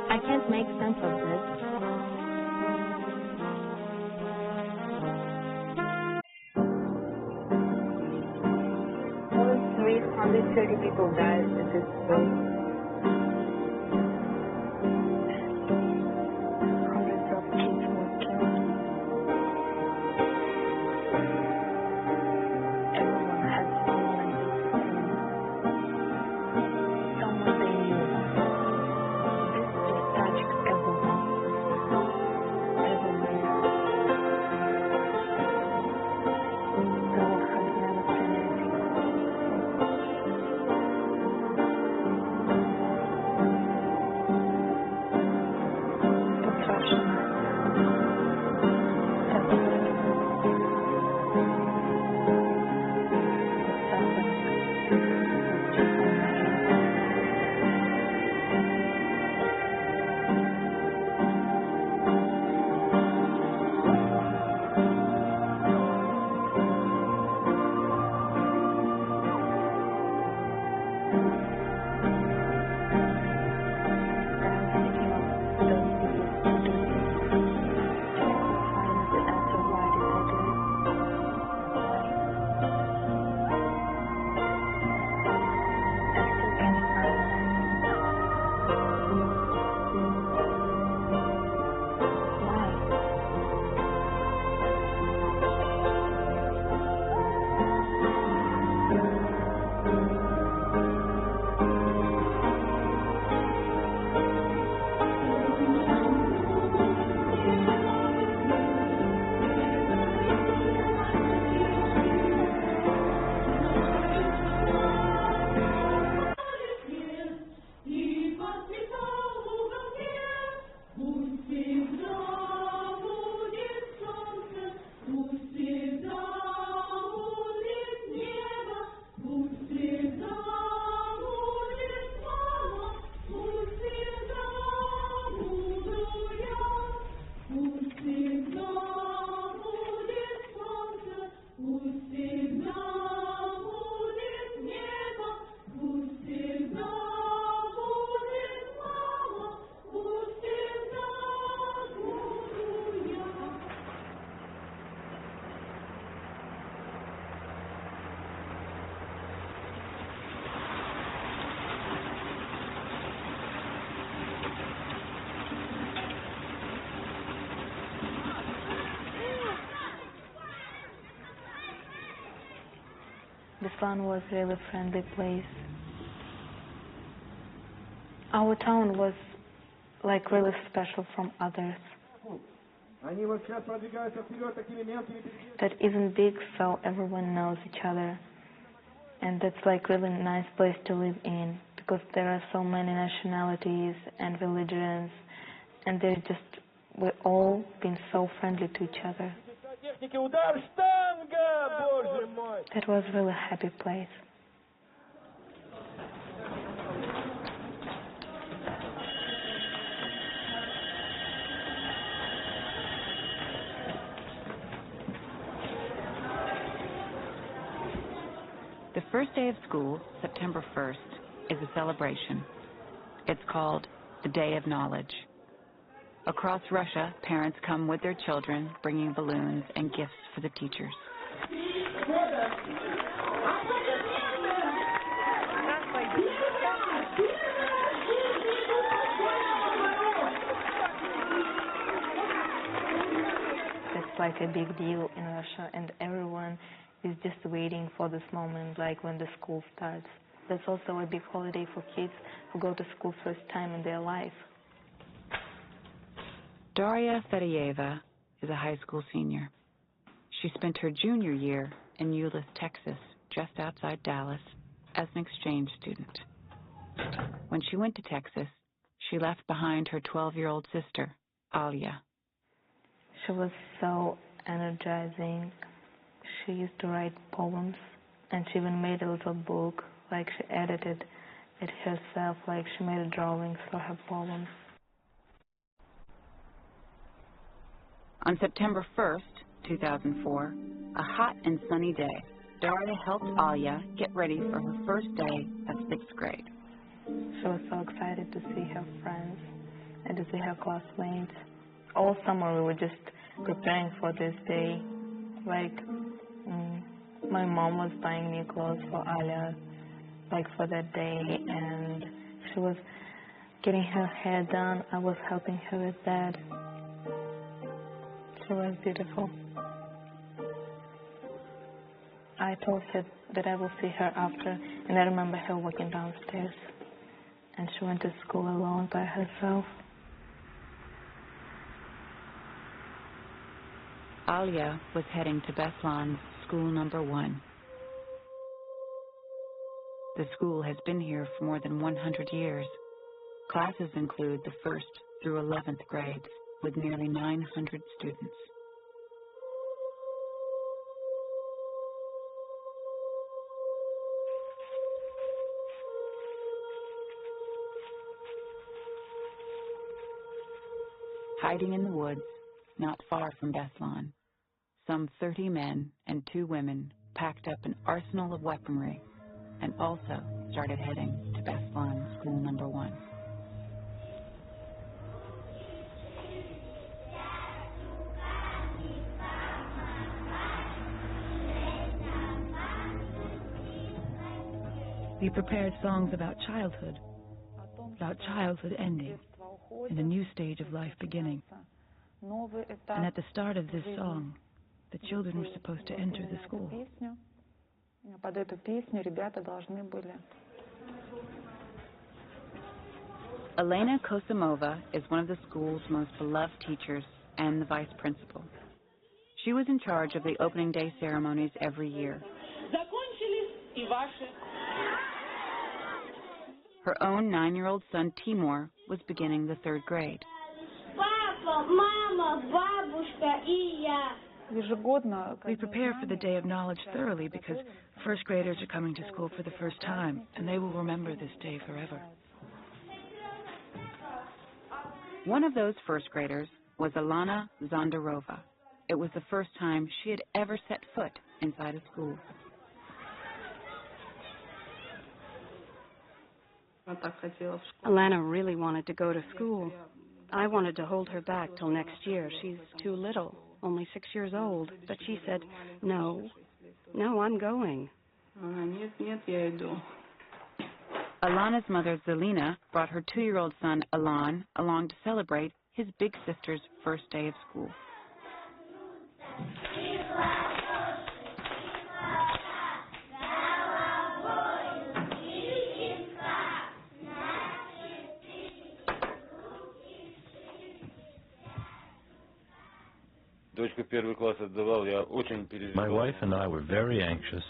I can't make sense of this. More than 330 people died at this place. Hundreds of kids were killed. Everyone had someone they knew. This just touched everyone. Everywhere. The world has never seen anything. Construction. BESLAN was a really friendly place. Our town was like really special from others. That isn't big, so everyone knows each other. And that's like really nice place to live in, because there are so many nationalities and religions, and we've all been so friendly to each other. That was really a happy place. The first day of school, September 1st, is a celebration. It's called the Day of Knowledge. Across Russia, parents come with their children, bringing balloons and gifts for the teachers. It's like a big deal in Russia, and everyone is just waiting for this moment, like when the school starts. That's also a big holiday for kids who go to school first time in their life. Daria Fedeyeva is a high school senior. She spent her junior year in Euless, Texas, just outside Dallas, as an exchange student. When she went to Texas, she left behind her 12-year-old sister, Alia. She was so energizing. She used to write poems, and she even made a little book, like she edited it herself, like she made drawings for her poems. On September 1st, 2004, a hot and sunny day, Daria helped Alia get ready for her first day of 6th grade. She was so excited to see her friends and to see her classmates. All summer we were just preparing for this day. Like, my mom was buying me clothes for Alia, like for that day, and she was getting her hair done. I was helping her with that. She was beautiful. I told her that I will see her after, and I remember her walking downstairs, and she went to school alone by herself. Alia was heading to BESLAN's school number 1. The school has been here for more than 100 years. Classes include the 1st through 11th grades, with nearly 900 students. Hiding in the woods, not far from BESLAN, some 30 men and 2 women packed up an arsenal of weaponry and also started heading to BESLAN school number 1. We prepared songs about childhood ending, and a new stage of life beginning. And at the start of this song, the children were supposed to enter the school. Elena Kosimova is one of the school's most beloved teachers and the vice principal. She was in charge of the opening day ceremonies every year. Her own 9-year-old son, Timur, was beginning the 3rd grade. We prepare for the Day of Knowledge thoroughly because 1st graders are coming to school for the first time, and they will remember this day forever. One of those 1st graders was Alana Zondarova. It was the first time she had ever set foot inside a school. Alana really wanted to go to school. I wanted to hold her back till next year. She's too little, only 6 years old. But she said, no, I'm going. Alana's mother, Zelina, brought her 2-year-old son, Alan, along to celebrate his big sister's first day of school. My wife and I were very anxious,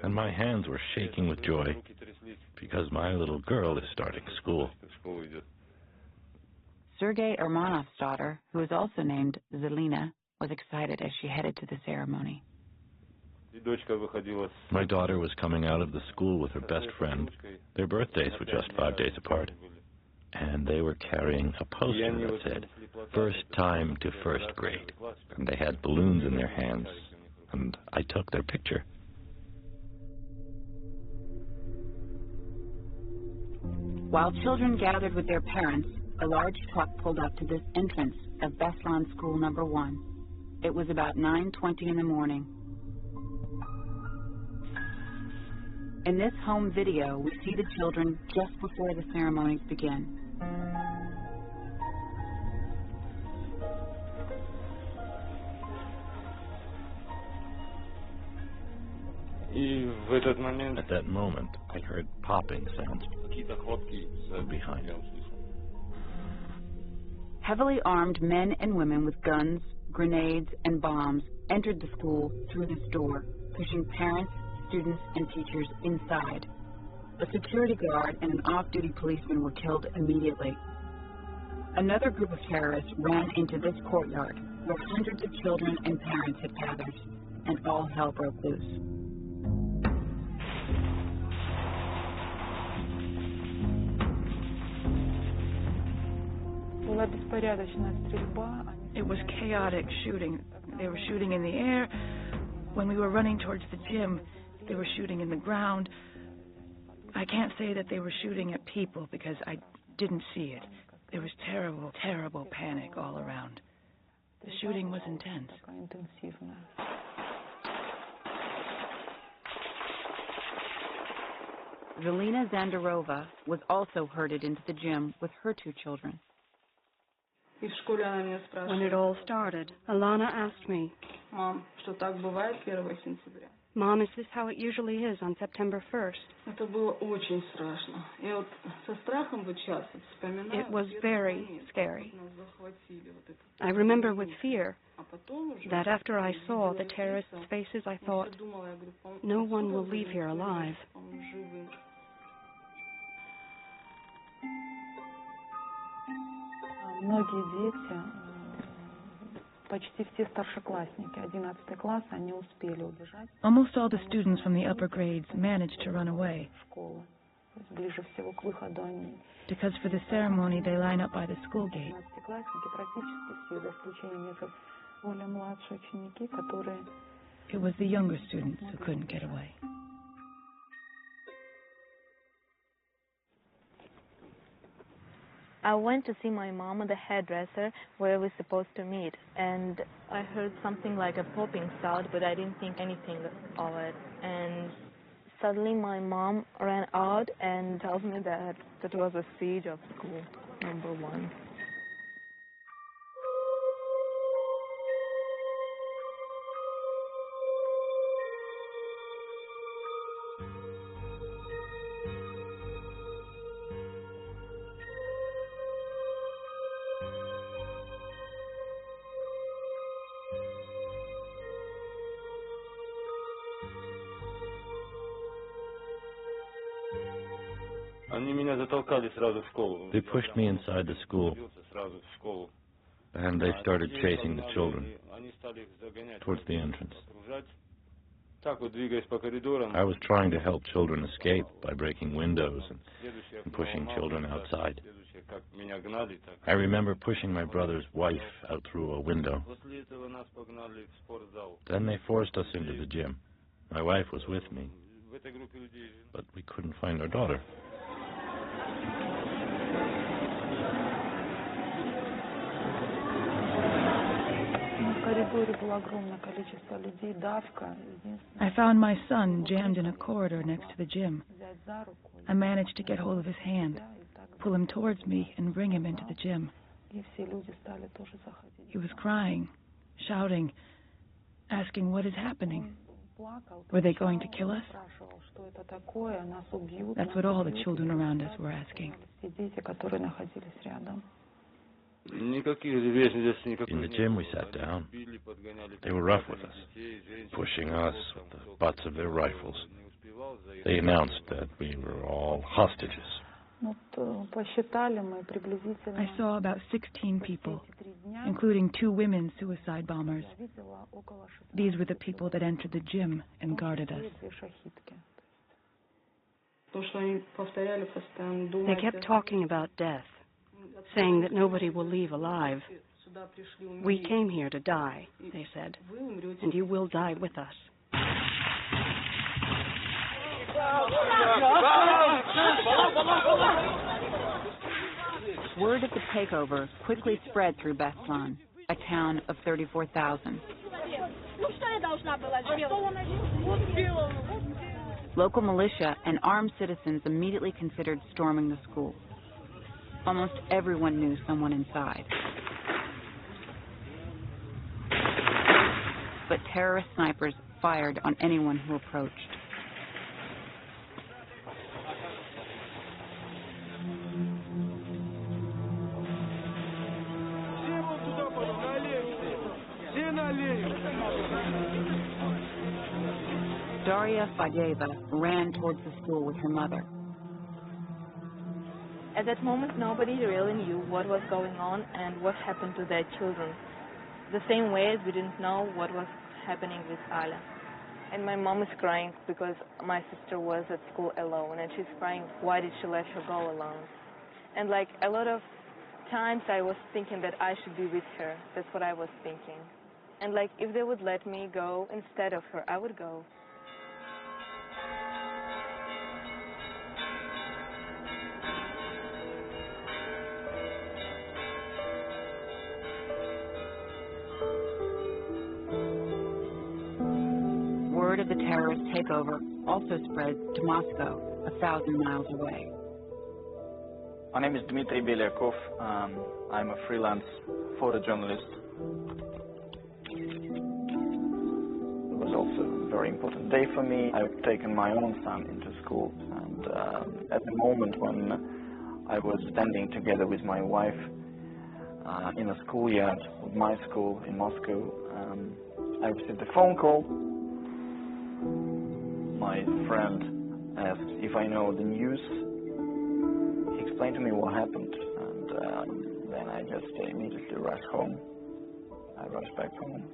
and my hands were shaking with joy because my little girl is starting school. Sergei Ermanov's daughter, who is also named Zelina, was excited as she headed to the ceremony. My daughter was coming out of the school with her best friend. Their birthdays were just 5 days apart. And they were carrying a poster that said, "First time to first grade." And they had balloons in their hands. And I took their picture. While children gathered with their parents, a large truck pulled up to this entrance of BESLAN School Number 1. It was about 9:20 in the morning. In this home video, we see the children just before the ceremonies begin. At that moment, I heard popping sounds from behind. Heavily armed men and women with guns, grenades, and bombs entered the school through this door, pushing parents, students, and teachers inside. A security guard and an off-duty policeman were killed immediately. Another group of terrorists ran into this courtyard, where hundreds of children and parents had gathered, and all hell broke loose. It was chaotic shooting. They were shooting in the air. When we were running towards the gym, they were shooting in the ground. I can't say that they were shooting at people because I didn't see it. There was terrible, terrible panic all around. The shooting was intense. Zelina Zandarova was also herded into the gym with her 2 children. When it all started, Alana asked me, "Mom, is this how it usually is on September 1st? It was very scary. I remember with fear that after I saw the terrorists' faces, I thought, no one will leave here alive." Многие дети, почти все старшеклассники, 11 класс, они успели убежать. Almost all the students from the upper grades managed to run away. Школы. Ближе всего к выходу они. Because for the ceremony, they line up by the school gate. 11-классники практически все, за исключением некоторых более младшие ученики, которые... It was the younger students who couldn't get away. I went to see my mom at the hairdresser where we were supposed to meet, and I heard something like a popping sound, but I didn't think anything of it. And suddenly my mom ran out and told me that it was a siege of school number 1. They pushed me inside the school, and they started chasing the children towards the entrance. I was trying to help children escape by breaking windows and pushing children outside. I remember pushing my brother's wife out through a window. Then they forced us into the gym. My wife was with me, but we couldn't find our daughter. I found my son jammed in a corridor next to the gym. I managed to get hold of his hand, pull him towards me, and bring him into the gym. He was crying, shouting, asking what is happening. Were they going to kill us? That's what all the children around us were asking. In the gym we sat down. They were rough with us, pushing us with the butts of their rifles. They announced that we were all hostages. I saw about 16 people. including 2 women suicide bombers. These were the people that entered the gym and guarded us. They kept talking about death, saying that nobody will leave alive. We came here to die, they said, and you will die with us. Word of the takeover quickly spread through BESLAN, a town of 34,000. Local militia and armed citizens immediately considered storming the school. Almost everyone knew someone inside. But terrorist snipers fired on anyone who approached. Daria Fageva ran towards the school with her mother. At that moment, nobody really knew what was going on and what happened to their children. The same way as we didn't know what was happening with Ala. And my mom is crying because my sister was at school alone, and she's crying, why did she let her go alone? And like a lot of times I was thinking that I should be with her. That's what I was thinking. And like if they would let me go instead of her, I would go. Word of the terrorist takeover also spread to Moscow, 1,000 miles away. My name is Dmitry Belyakov. I'm a freelance photojournalist. It was also a very important day for me. I've taken my own son into school, and at the moment when I was standing together with my wife in a schoolyard of my school in Moscow, I received a phone call. My friend asked if I know the news. He explained to me what happened, and then I just immediately rushed home. I rushed back home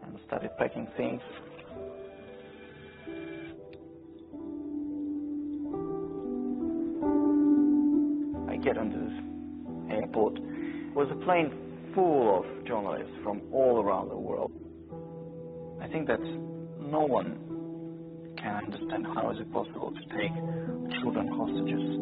and started packing things. I get onto this airport. It was a plane full of journalists from all around the world. I think that no one can understand how is it possible to take children hostages.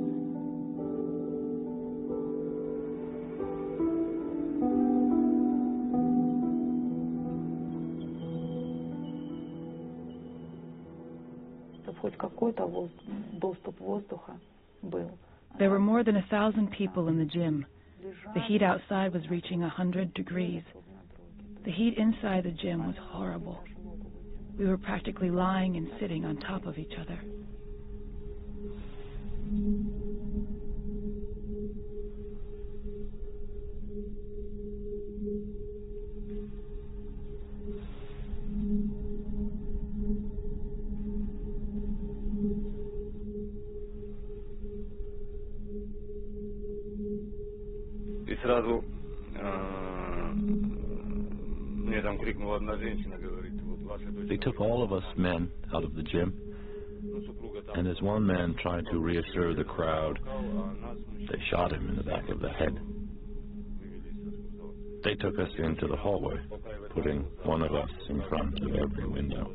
There were more than 1,000 people in the gym. The heat outside was reaching 100 degrees. The heat inside the gym was horrible. We were practically lying and sitting on top of each other. И сразу мне там крикнула одна женщина, говорит, вот ваша дочь. They took all of us men out of the gym, and as one man tried to reassure the crowd, they shot him in the back of the head. They took us into the hallway, putting one of us in front of every window.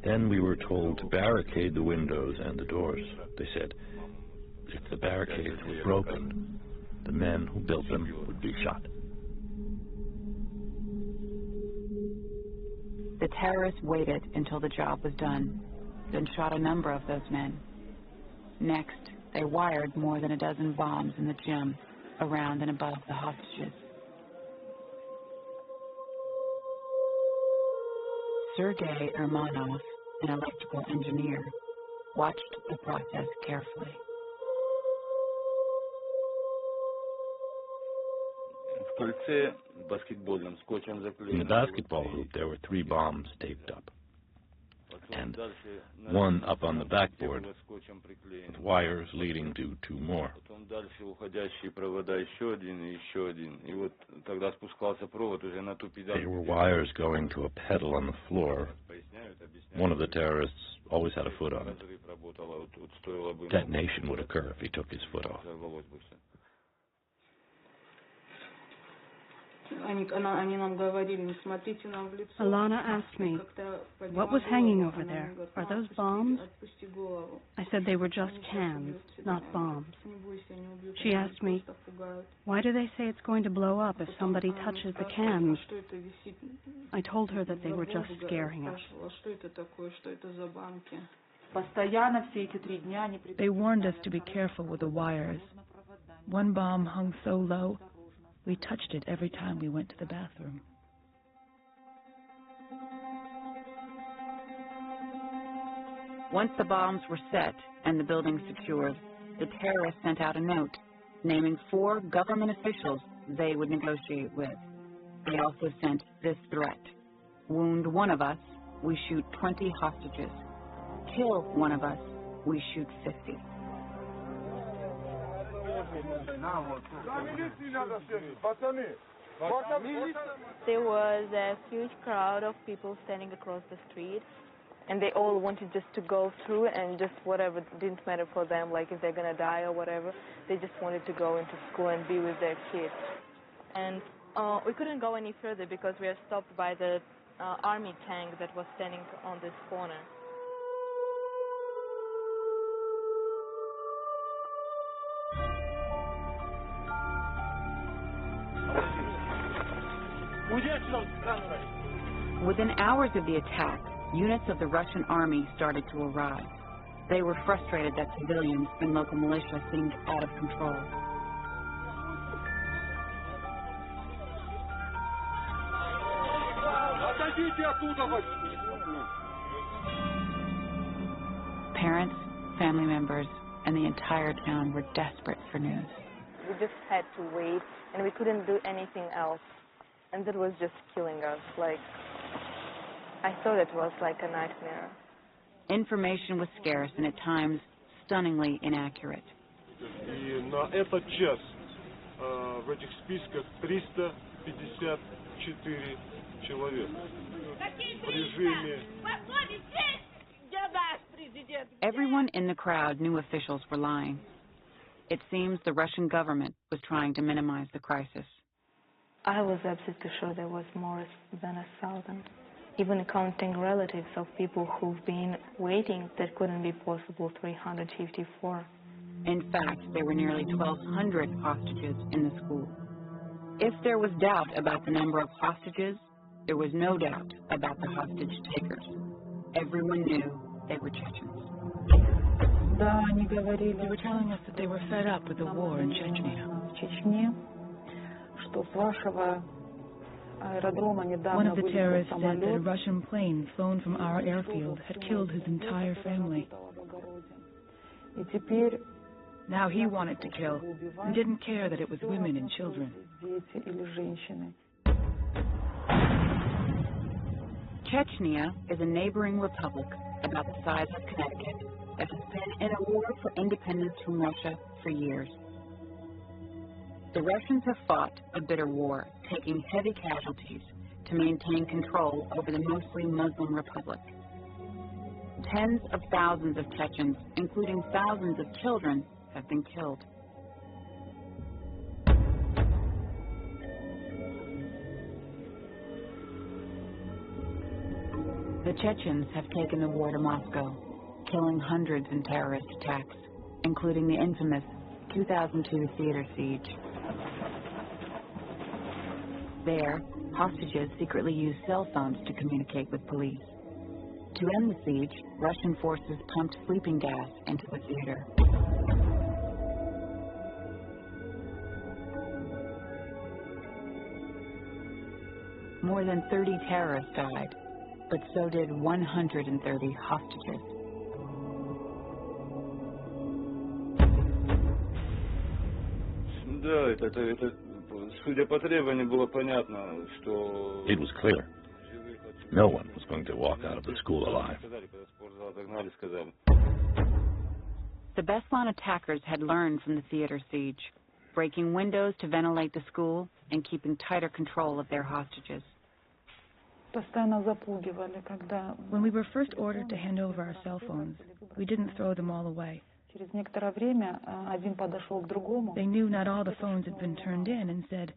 Then we were told to barricade the windows and the doors. They said if the barricades were broken, the men who built them would be shot. The terrorists waited until the job was done, then shot a number of those men. Next, they wired more than a dozen bombs in the gym, around and above the hostages. Sergei Ermanov, an electrical engineer, watched the process carefully. In the basketball hoop, there were 3 bombs taped up. and one up on the backboard with wires leading to two more. They were wires going to a pedal on the floor. One of the terrorists always had a foot on it. Detonation would occur if he took his foot off. Alana asked me, what was hanging over there? Are those bombs? I said they were just cans, not bombs. She asked me, why do they say it's going to blow up if somebody touches the cans? I told her that they were just scaring us. They warned us to be careful with the wires. One bomb hung so low, we touched it every time we went to the bathroom. Once the bombs were set and the building secured, the terrorists sent out a note naming 4 government officials they would negotiate with. They also sent this threat: wound one of us, we shoot 20 hostages. Kill one of us, we shoot 50. There was a huge crowd of people standing across the street, and they all wanted just to go through and just whatever, didn't matter for them, like if they're gonna die or whatever, they just wanted to go into school and be with their kids. And we couldn't go any further because we were stopped by the army tank that was standing on this corner. Within hours of the attack, units of the Russian army started to arrive. They were frustrated that civilians and local militia seemed out of control. Parents, family members, and the entire town were desperate for news. We just had to wait, and we couldn't do anything else. And that was just killing us. Like, I thought it was like a nightmare. Information was scarce and at times stunningly inaccurate. И на этот час в этих списках 354 человека в режиме. Everyone in the crowd knew officials were lying. It seems the Russian government was trying to minimize the crisis. I was absolutely sure there was more than 1,000. Even counting relatives of people who've been waiting, that couldn't be possible, 354. In fact, there were nearly 1,200 hostages in the school. If there was doubt about the number of hostages, there was no doubt about the hostage takers. Everyone knew they were Chechens. They were telling us that they were fed up with the war in Chechnya. One of the terrorists said that a Russian plane flown from our airfield had killed his entire family. Now he wanted to kill and didn't care that it was women and children. Chechnya is a neighboring republic about the size of Connecticut that has been in a war for independence from Russia for years. The Russians have fought a bitter war, taking heavy casualties to maintain control over the mostly Muslim republic. Tens of thousands of Chechens, including thousands of children, have been killed. The Chechens have taken the war to Moscow, killing hundreds in terrorist attacks, including the infamous 2002 theater siege. There, hostages secretly used cell phones to communicate with police. To end the siege, Russian forces pumped sleeping gas into the theater. More than 30 terrorists died, but so did 130 hostages. It was clear. No one was going to walk out of the school alive. The BESLAN attackers had learned from the theater siege, breaking windows to ventilate the school and keeping tighter control of their hostages. When we were first ordered to hand over our cell phones, we didn't throw them all away. They knew not all the phones had been turned in and said,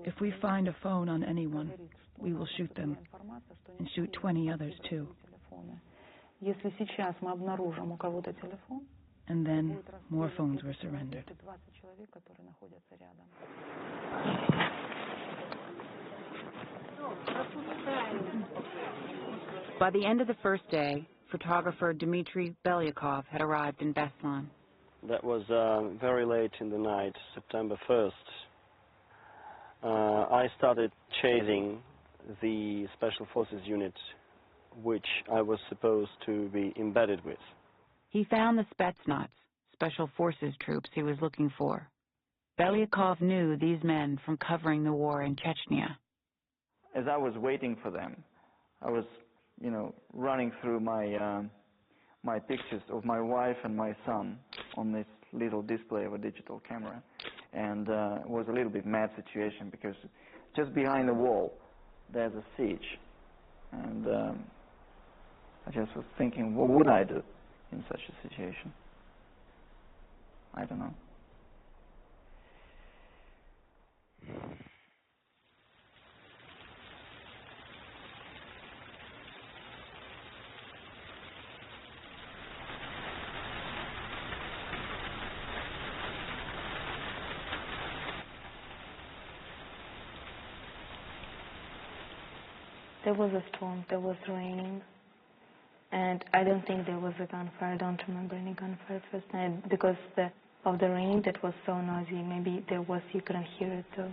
if we find a phone on anyone, we will shoot them and shoot 20 others too. And then more phones were surrendered. By the end of the first day, photographer Dmitry Belyakov had arrived in BESLAN. That was very late in the night, September 1st. I started chasing the Special Forces unit, which I was supposed to be embedded with. He found the Spetsnaz, Special Forces troops he was looking for. Belyakov knew these men from covering the war in Chechnya. As I was waiting for them, I was, running through my pictures of my wife and my son on this little display of a digital camera. And it was a little bit mad situation because just behind the wall there's a siege. And I just was thinking, what would I do in such a situation? I don't know. There was a storm, there was rain, and I don't think there was a gunfire. I don't remember any gunfire first night because of the rain that was so noisy. Maybe there was, you couldn't hear it though.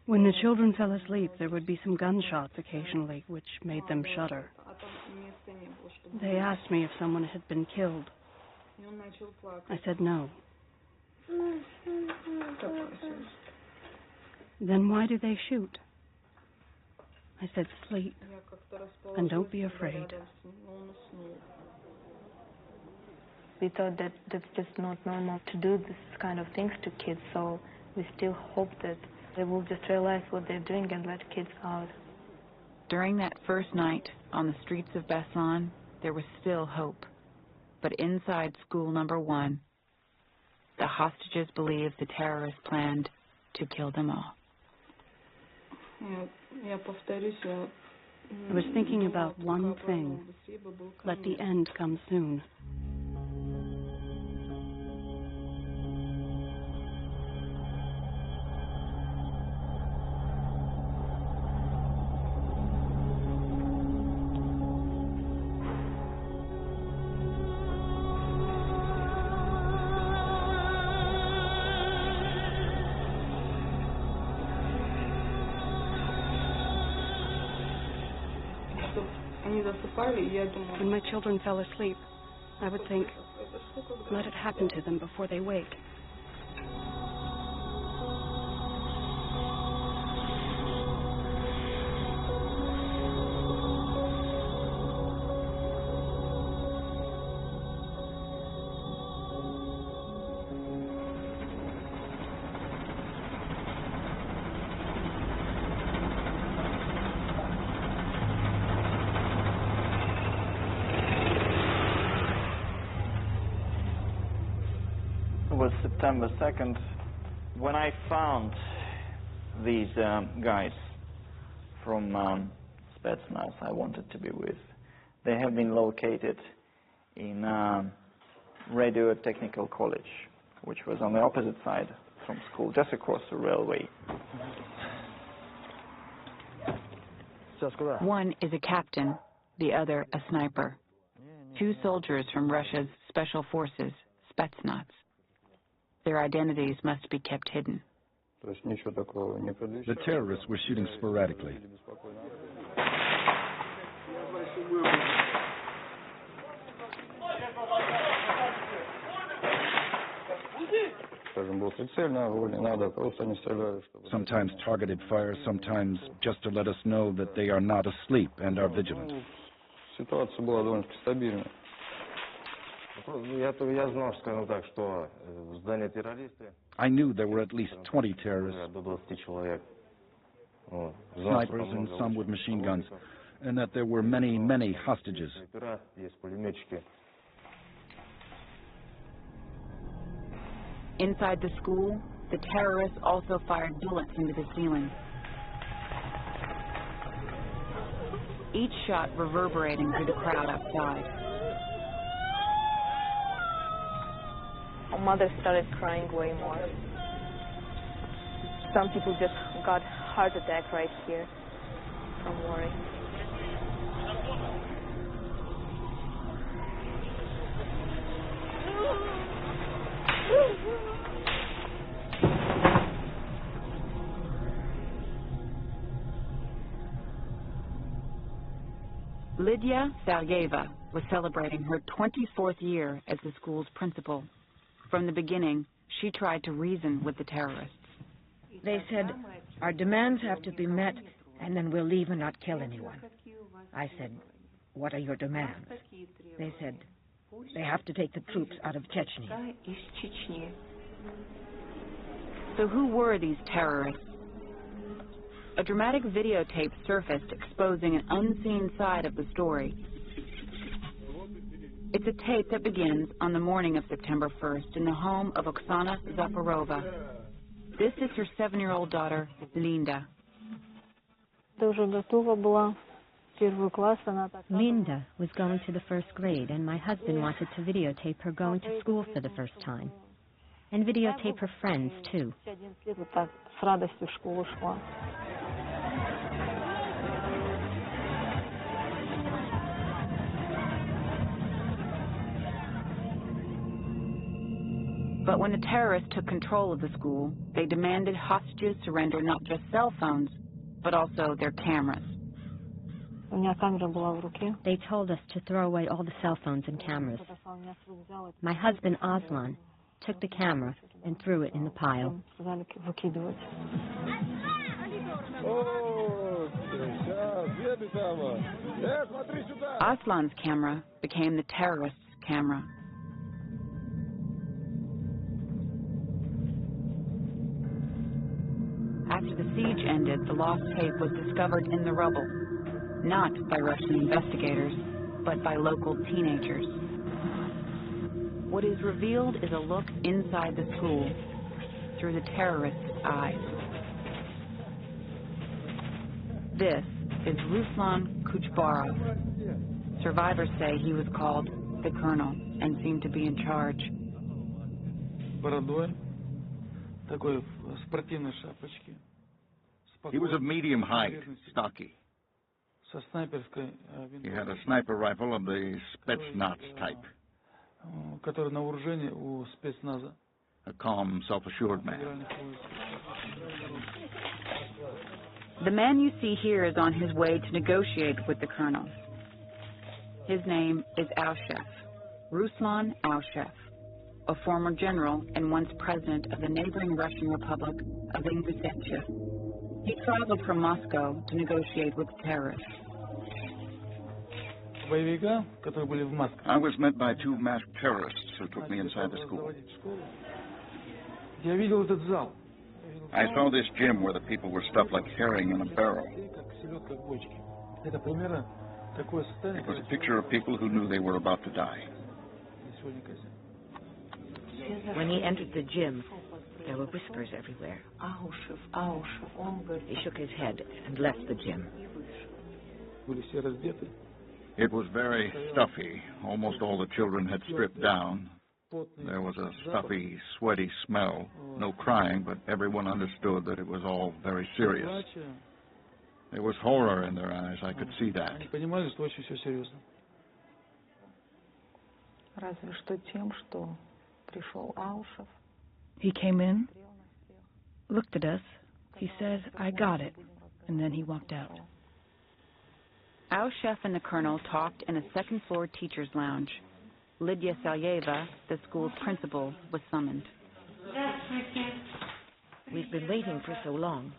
When the children fell asleep, there would be some gunshots occasionally, which made them shudder. They asked me if someone had been killed. I said no. Then why do they shoot? I said sleep, and don't be afraid. We thought that that's just not normal to do this kind of things to kids, so we still hope that they will just realize what they're doing and let kids out. During that first night on the streets of BESLAN, there was still hope. But inside school number 1, the hostages believed the terrorists planned to kill them all. I was thinking about one thing. Let the end come soon. When my children fell asleep, I would think, let it happen to them before they wake. It was September 2nd when I found these guys from Spetsnaz I wanted to be with. They have been located in Radio Technical College, which was on the opposite side from school, just across the railway. One is a captain, the other a sniper. 2 soldiers from Russia's Special Forces, Spetsnaz. Their identities must be kept hidden. The terrorists were shooting sporadically. Sometimes targeted fire, sometimes just to let us know that they are not asleep and are vigilant. I knew there were at least 20 terrorists, snipers and some with machine guns, and that there were many, many hostages. Inside the school, the terrorists also fired bullets into the ceiling. Each shot reverberating through the crowd outside. Our mother started crying way more. Some people just got heart attack right here from worry. Lydia Sergeyeva was celebrating her 24th year as the school's principal. From the beginning, she tried to reason with the terrorists. They said, our demands have to be met, and then we'll leave and not kill anyone. I said, what are your demands? They said, they have to take the troops out of Chechnya. So who were these terrorists? A dramatic videotape surfaced exposing an unseen side of the story. It's a tape that begins on the morning of September 1st in the home of Oksana Zaporova. This is her 7-year-old daughter, Linda. Linda was going to the first grade, and my husband wanted to videotape her going to school for the first time. And videotape her friends, too. But when the terrorists took control of the school, they demanded hostages surrender not just cell phones, but also their cameras. They told us to throw away all the cell phones and cameras. My husband, Aslan, took the camera and threw it in the pile. Aslan's camera became the terrorists' camera. After the siege ended, the lost tape was discovered in the rubble, not by Russian investigators, but by local teenagers. What is revealed is a look inside the school through the terrorists' eyes. This is Ruslan Kuchbarov. Survivors say he was called the Colonel and seemed to be in charge. He was of medium height, stocky. He had a sniper rifle of the Spetsnaz type. A calm, self-assured man. The man you see here is on his way to negotiate with the colonel. His name is Alshev, Ruslan Alshev, a former general and once president of the neighboring Russian Republic of Ingushetia. He traveled from Moscow to negotiate with the terrorists. I was met by 2 masked terrorists who took me inside the school. I saw this gym where the people were stuffed like herring in a barrel. It was a picture of people who knew they were about to die. When he entered the gym, there were whispers everywhere. He shook his head and left the gym. It was very stuffy. Almost all the children had stripped down. There was a stuffy, sweaty smell. No crying, but everyone understood that it was all very serious. There was horror in their eyes. I could see that. He came in, looked at us, he said, I got it, and then he walked out. Alshev and the colonel talked in a second-floor teacher's lounge. Lydia Salyeva, the school's principal, was summoned. We've been waiting for so long.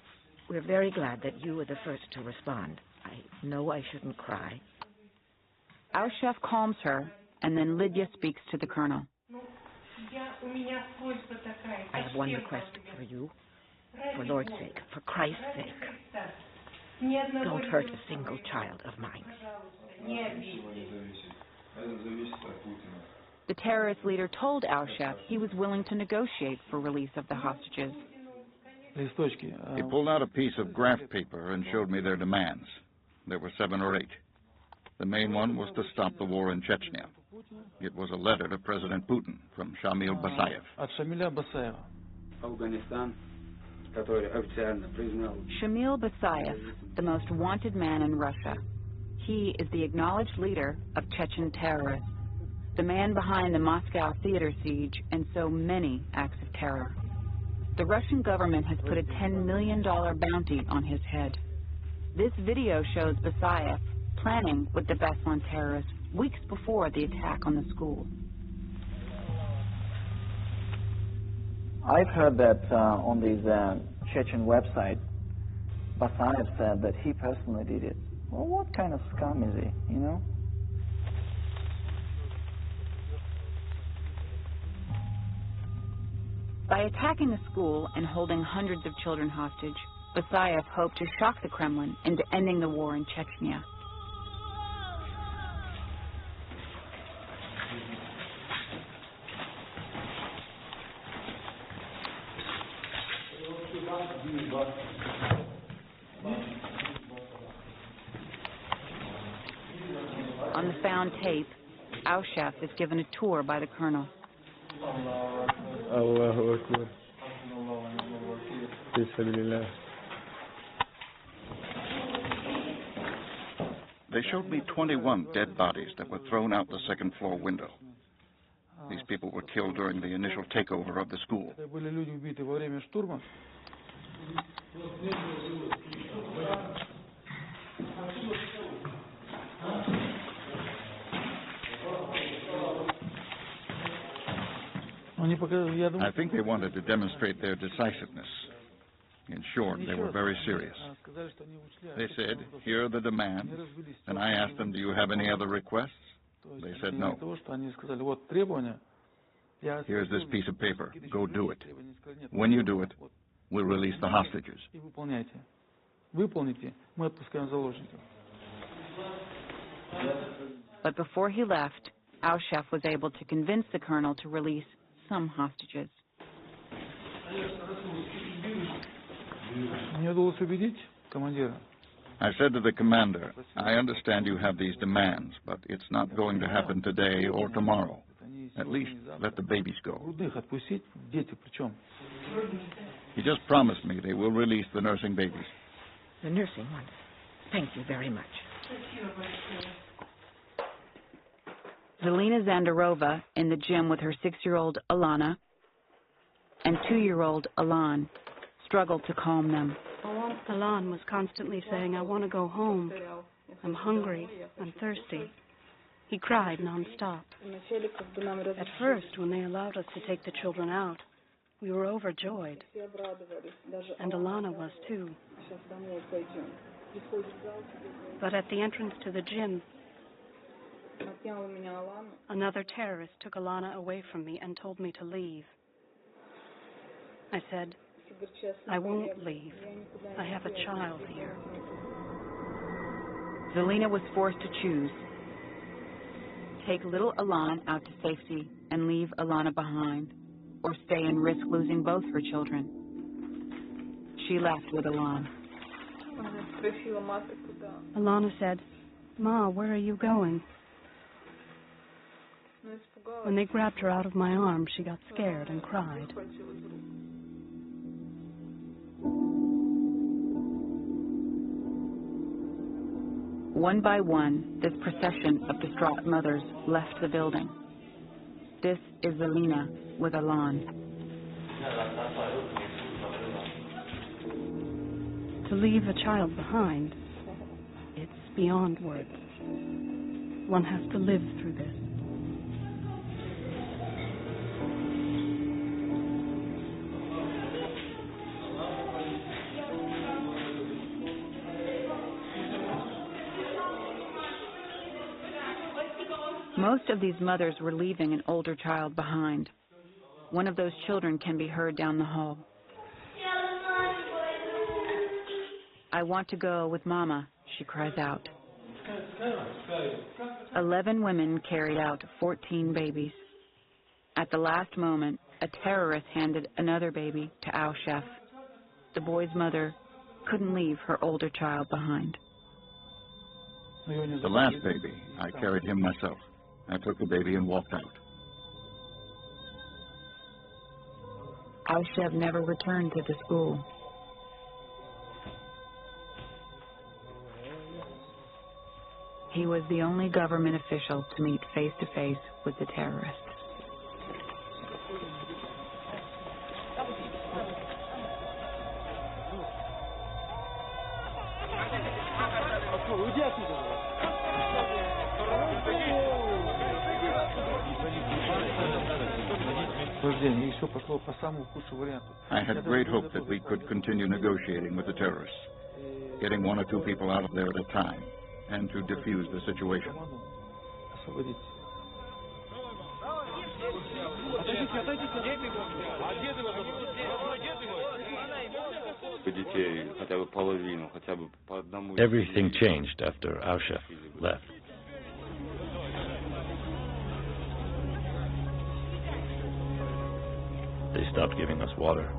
We're very glad that you were the first to respond. I know I shouldn't cry. Our chef calms her, and then Lydia speaks to the colonel. I have one request for you. For Lord's sake, for Christ's sake, don't hurt a single child of mine. The terrorist leader told our chef he was willing to negotiate for release of the hostages. He pulled out a piece of graph paper and showed me their demands. There were 7 or 8. The main one was to stop the war in Chechnya. It was a letter to President Putin from Shamil Basayev. Shamil Basayev, the most wanted man in Russia. He is the acknowledged leader of Chechen terrorists, the man behind the Moscow theater siege and so many acts of terror. The Russian government has put a $10 million bounty on his head. This video shows Basayev planning with the BESLAN terrorists weeks before the attack on the school. I've heard that on these Chechen website, Basayev said that he personally did it. Well, what kind of scum is he, you know? By attacking the school and holding hundreds of children hostage, Basayev hoped to shock the Kremlin into ending the war in Chechnya. On the found tape, our chef is given a tour by the colonel. Allahu Akbar. They showed me 21 dead bodies that were thrown out the second-floor window. These people were killed during the initial takeover of the school. I think they wanted to demonstrate their decisiveness. In short, they were very serious. They said, here are the demands, and I asked them, do you have any other requests? They said no. Here's this piece of paper. Go do it. When you do it, we'll release the hostages. But before he left, our chef was able to convince the colonel to release some hostages. I said to the commander, I understand you have these demands, but it's not going to happen today or tomorrow. At least let the babies go. He just promised me they will release the nursing babies. The nursing ones. Thank you very much. Zelina Zandarova in the gym with her 6-year-old Alana and 2-year-old Alan struggled to calm them. Alan was constantly saying, I want to go home. I'm hungry. I'm thirsty. He cried nonstop. At first, when they allowed us to take the children out, we were overjoyed. And Alana was too. But at the entrance to the gym, another terrorist took Alana away from me and told me to leave. I said, I won't leave. I have a child here. Zelina was forced to choose. Take little Alan out to safety and leave Alana behind, or stay and risk losing both her children. She left with Alan. Alana said, Ma, where are you going? When they grabbed her out of my arms, she got scared and cried. One by one, this procession of distraught mothers left the building. This is Zelina with Alan. To leave a child behind, it's beyond words. One has to live through this. Most of these mothers were leaving an older child behind. One of those children can be heard down the hall. "I want to go with Mama," she cries out. 11 women carried out 14 babies. At the last moment, a terrorist handed another baby to Al Chef. The boy's mother couldn't leave her older child behind. The last baby, I carried him myself. I took the baby and walked out. Al Chef never returned to the school. He was the only government official to meet face-to-face with the terrorists. I had great hope that we could continue negotiating with the terrorists, getting 1 or 2 people out of there at a time, and to defuse the situation. Everything changed after Al Chef left. They stopped giving us water.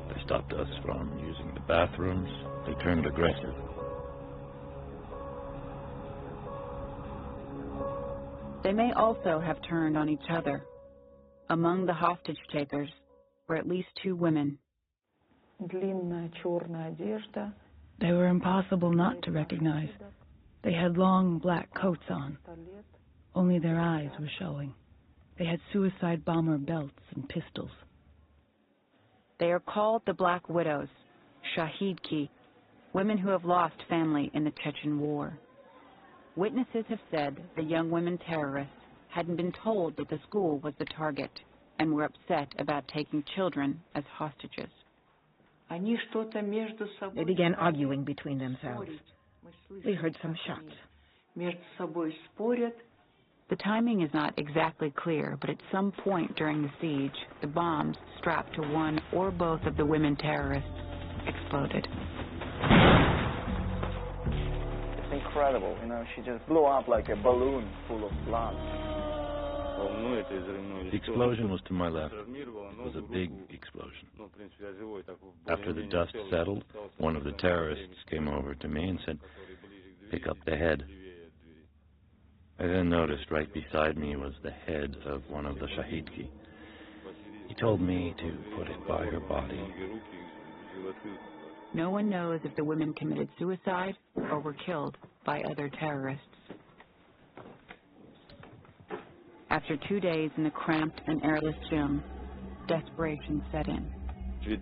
They stopped us from using the bathrooms. They turned aggressive. They may also have turned on each other. Among the hostage takers were at least 2 women. They were impossible not to recognize. They had long black coats on. Only their eyes were showing. They had suicide bomber belts and pistols. They are called the Black Widows, Shahidki, women who have lost family in the Chechen War. Witnesses have said the young women terrorists hadn't been told that the school was the target and were upset about taking children as hostages. They began arguing between themselves. We heard some shots. The timing is not exactly clear, but at some point during the siege, the bombs strapped to one or both of the women terrorists exploded. It's incredible, you know, she just blew up like a balloon full of blood. The explosion was to my left. It was a big explosion. After the dust settled, one of the terrorists came over to me and said, "Pick up the head." I then noticed right beside me was the head of one of the Shahidki. He told me to put it by her body. No one knows if the women committed suicide or were killed by other terrorists. After 2 days in the cramped and airless gym, desperation set in. The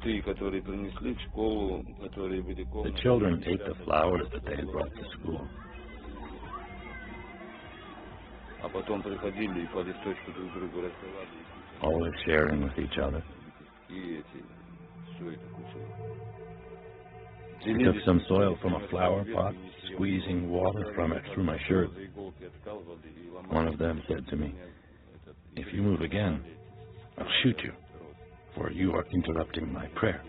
children ate the flowers that they had brought to school. Always sharing with each other. I took some soil from a flower pot, squeezing water from it through my shirt. One of them said to me, "If you move again, I'll shoot you, for you are interrupting my prayer."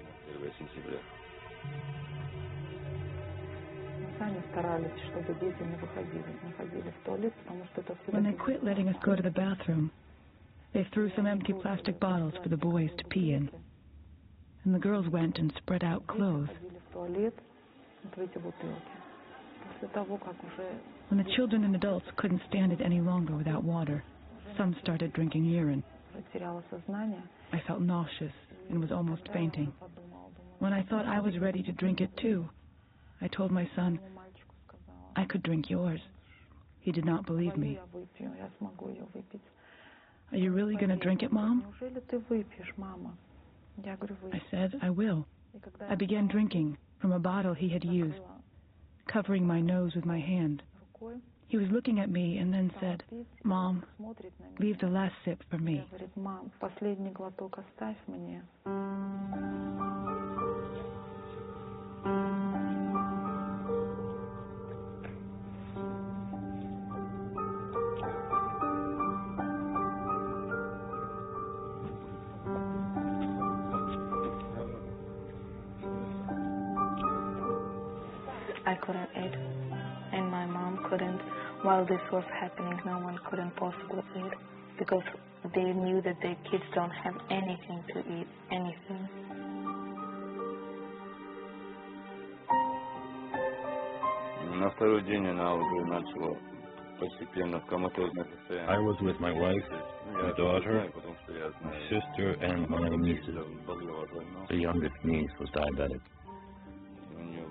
When they quit letting us go to the bathroom, they threw some empty plastic bottles for the boys to pee in. And the girls went and spread out clothes. When the children and adults couldn't stand it any longer without water, some started drinking urine. I felt nauseous and was almost fainting. When I thought I was ready to drink it too, I told my son, "I could drink yours." He did not believe me. "Are you really going to drink it, Mom?" I said, "I will." I began drinking from a bottle he had used, covering my nose with my hand. He was looking at me and then said, "Mom, leave the last sip for me." I couldn't eat, and my mom couldn't. While this was happening, no one couldn't possibly eat because they knew that their kids don't have anything to eat, anything. I was with my wife, my daughter, my sister, and my nieces. The youngest niece was diabetic.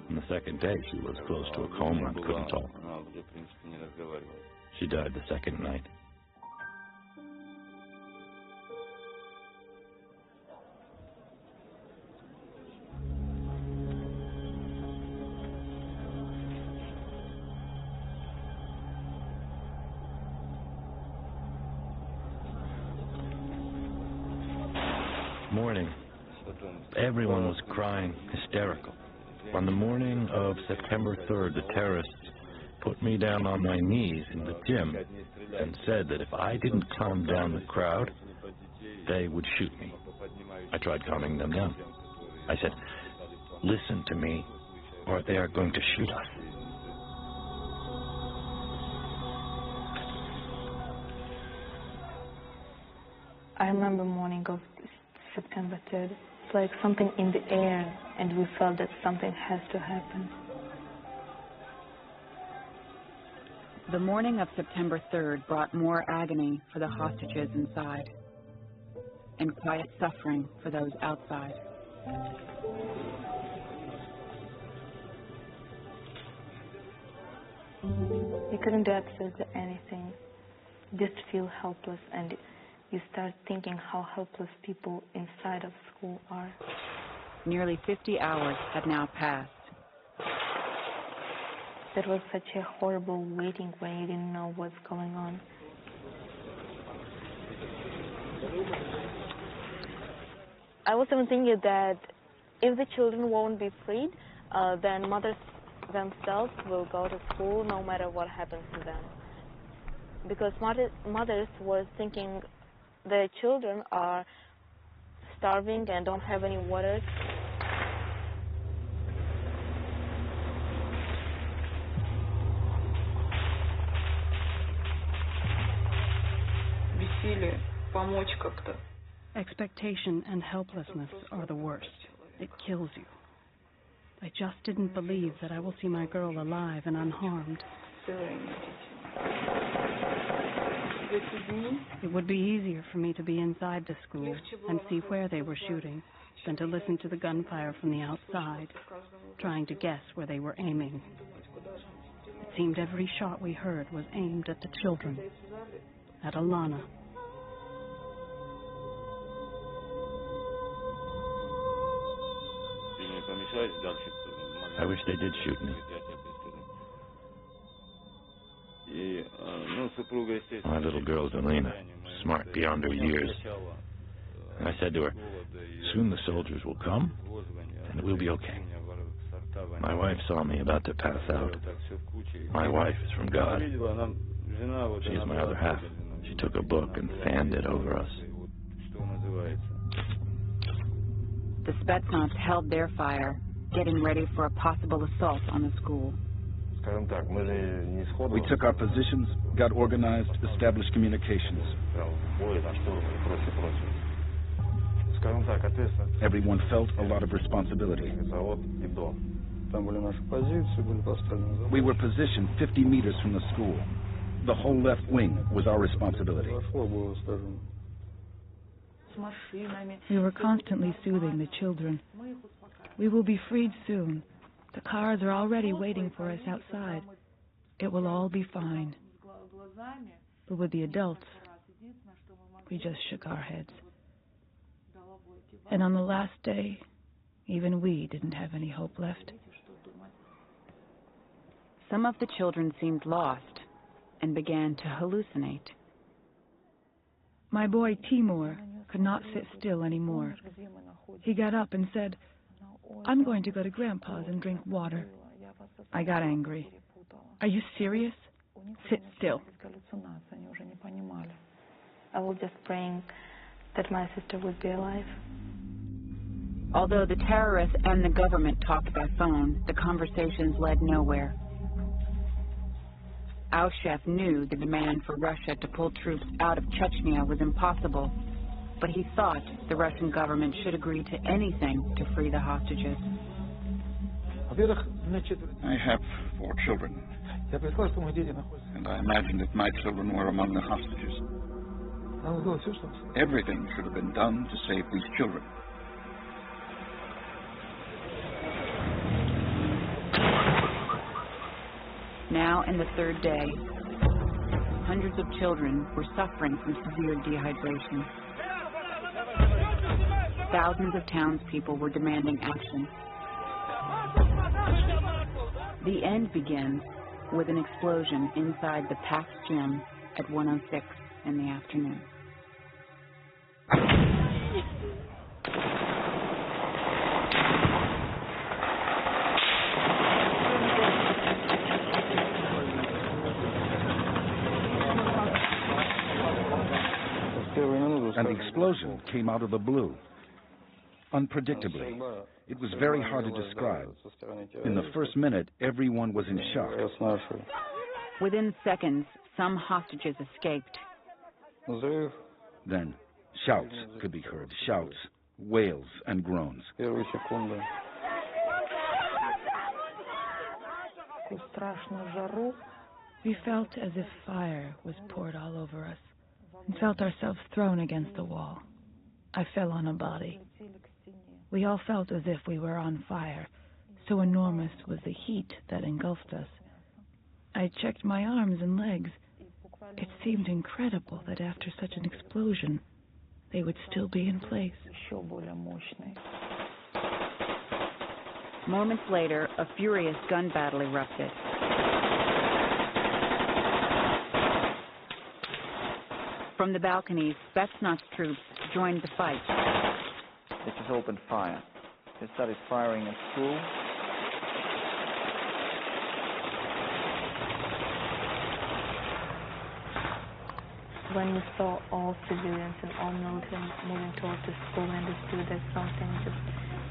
On the second day, she was close to a coma and couldn't talk. She died the second night. Morning. Everyone was crying, hysterical. On the morning of September 3rd, the terrorists put me down on my knees in the gym and said that if I didn't calm down the crowd, they would shoot me. I tried calming them down. I said, listen to me, or they are going to shoot us. I remember morning of September 3rd. It's like something in the air, and we felt that something has to happen. The morning of September 3rd brought more agony for the hostages inside and quiet suffering for those outside. You couldn't do absolutely anything. Just feel helpless, and you start thinking how helpless people inside of school are. Nearly 50 hours had now passed. That was such a horrible waiting when you didn't know what's going on. I was even thinking that if the children won't be freed, then mothers themselves will go to school no matter what happens to them. Because mothers were thinking their children are starving and don't have any water. Expectation and helplessness are the worst. It kills you. I just didn't believe that I will see my girl alive and unharmed. It would be easier for me to be inside the school and see where they were shooting than to listen to the gunfire from the outside, trying to guess where they were aiming. It seemed every shot we heard was aimed at the children, at Alana. I wish they did shoot me. My little girl, Zelina, smart beyond her years. And I said to her, soon the soldiers will come, and it will be okay. My wife saw me about to pass out. My wife is from God. She is my other half. She took a book and fanned it over us. The Spetsnaz held their fire, getting ready for a possible assault on the school. We took our positions, got organized, established communications. Everyone felt a lot of responsibility. We were positioned 50 meters from the school. The whole left wing was our responsibility. We were constantly soothing the children. We will be freed soon. The cars are already waiting for us outside. It will all be fine. But with the adults, we just shook our heads. And on the last day, even we didn't have any hope left. Some of the children seemed lost and began to hallucinate. My boy Timur could not sit still anymore. He got up and said, "I'm going to go to Grandpa's and drink water." I got angry. "Are you serious? Sit still." I was just praying that my sister would be alive. Although the terrorists and the government talked by phone, the conversations led nowhere. Aushef knew the demand for Russia to pull troops out of Chechnya was impossible, but he thought the Russian government should agree to anything to free the hostages. I have 4 children, and I imagined that my children were among the hostages. Everything should have been done to save these children. Now, in the 3rd day, hundreds of children were suffering from severe dehydration. Thousands of townspeople were demanding action. The end begins with an explosion inside the packed gym at 1:06 in the afternoon. And the explosion came out of the blue. Unpredictably, it was very hard to describe. In the first minute, everyone was in shock. Within seconds, some hostages escaped. Then, shouts could be heard, shouts, wails, and groans. We felt as if fire was poured all over us and felt ourselves thrown against the wall. I fell on a body. We all felt as if we were on fire, so enormous was the heat that engulfed us. I checked my arms and legs. It seemed incredible that after such an explosion, they would still be in place. Moments later, a furious gun battle erupted. From the balconies, BESLAN troops joined the fight. They just opened fire. They started firing at school. When we saw all civilians and all military moving towards the school, we understood that something just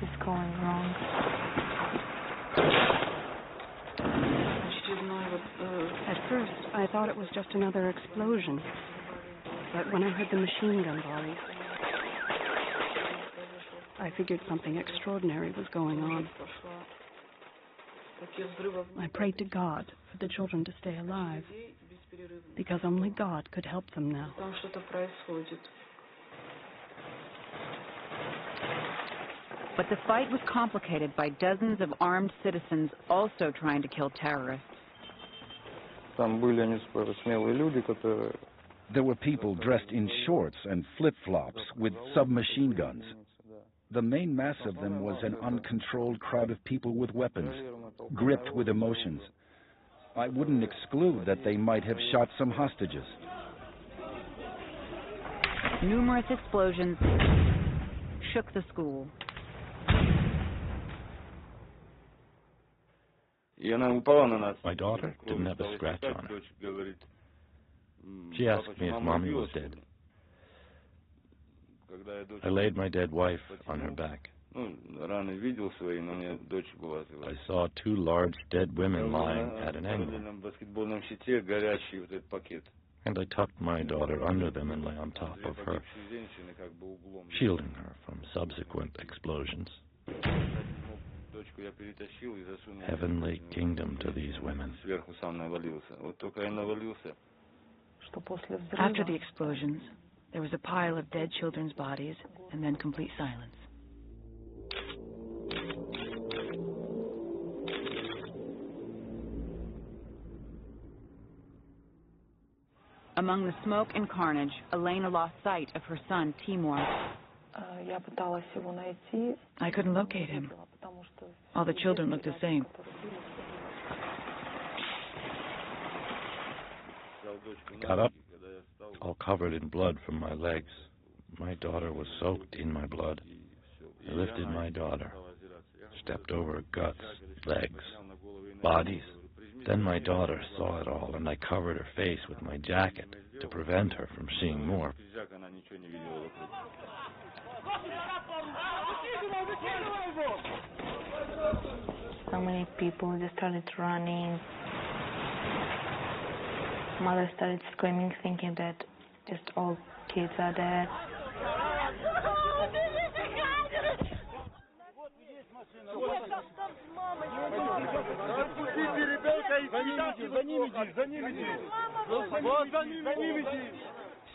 is going wrong. At first, I thought it was just another explosion. But when I heard the machine gun volleys, I figured something extraordinary was going on. I prayed to God for the children to stay alive, because only God could help them now. But the fight was complicated by dozens of armed citizens also trying to kill terrorists. There were people dressed in shorts and flip-flops with submachine guns. The main mass of them was an uncontrolled crowd of people with weapons, gripped with emotions. I wouldn't exclude that they might have shot some hostages. Numerous explosions shook the school. My daughter didn't have a scratch on her. She asked me if Mommy was dead. I laid my dead wife on her back. I saw 2 large dead women lying at an angle. And I tucked my daughter under them and lay on top of her, shielding her from subsequent explosions. Heavenly kingdom to these women. After the explosions, there was a pile of dead children's bodies, and then complete silence. Among the smoke and carnage, Elena lost sight of her son, Timur. I couldn't locate him. All the children looked the same. I got up, all covered in blood from my legs. My daughter was soaked in my blood. I lifted my daughter, stepped over her guts, legs, bodies. Then my daughter saw it all, and I covered her face with my jacket to prevent her from seeing more. many people just started running. Mother started screaming, thinking that just all kids are dead.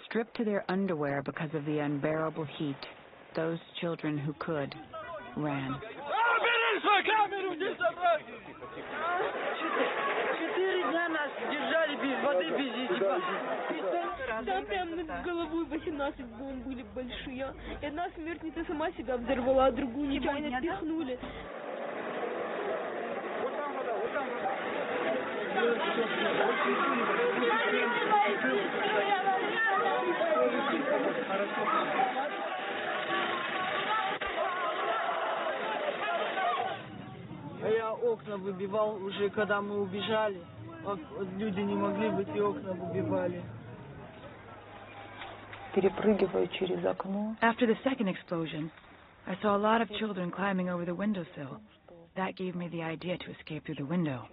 Stripped to their underwear because of the unbearable heat, those children who could ran. Там прям над головой 18 бомб были большие. И одна смертница сама себя взорвала, а другую нечаянно пихнули. А я окна выбивал уже, когда мы убежали. Люди не могли быть, и окна выбивали. Перепрыгивая через окно. After the second explosion, I saw a lot of children climbing over the windowsill. That gave me the idea to escape through the window.